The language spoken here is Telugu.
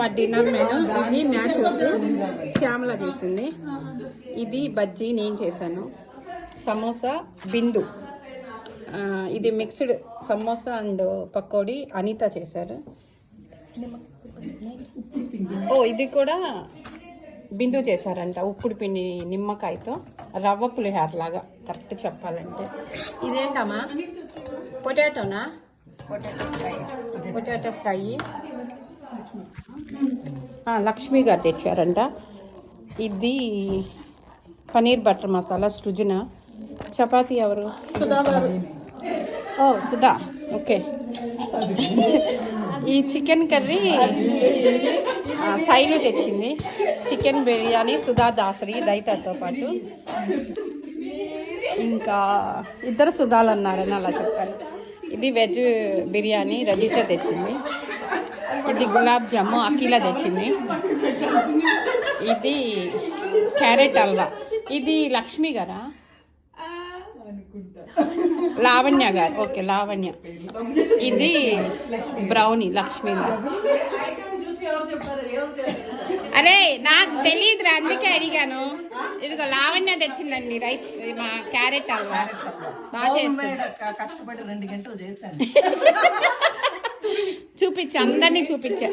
మా డిన్నర్ మెను ఇది మ్యాచెస్ శ్యామల చేసింది. ఇది బజ్జీ నేను చేశాను. సమోసా బిందు. ఇది మిక్స్డ్ సమోసా అండ్ పకోడీ అనిత చేశారు. ఇది కూడా బిందు చేశారంట, ఉప్పుడు పిండి నిమ్మకాయతో రవ్వ పులిహార లాగా కరెక్ట్ చెప్పాలంటే. ఇదేంటమ్మా? పొటాటోనా? Potato fry. లక్ష్మి గారు తెచ్చారంట. ఇది పనీర్ బటర్ మసాలా సృజన. చపాతీ ఎవరు? సుధా. ఓకే. ఈ చికెన్ కర్రీ శైలు తెచ్చింది. చికెన్ బిర్యానీ సుధా దాసరి దైతాతో పాటు. ఇంకా ఇద్దరు సుధాలు అన్నారని అలా చెప్పారు. ఇది వెజ్ బిర్యానీ రజిత తెచ్చింది. ఇది గులాబ్ జాము అఖిల తెచ్చింది. ఇది క్యారెట్ హల్వా. ఇది లక్ష్మి గారా? లావణ్య గారు. ఓకే, లావణ్య. ఇది బ్రౌనీ లక్ష్మి గారు. అరే నాకు తెలియదురా, అందుకే అడిగాను. ఇదిగో లావణ్య తెచ్చిందండి రైస్ మా క్యారెట్ హల్వా. బాగా చేస్తాను. కష్టపడి 2 గంటలు చేశాను. చూపించా, అందరినీ చూపించా.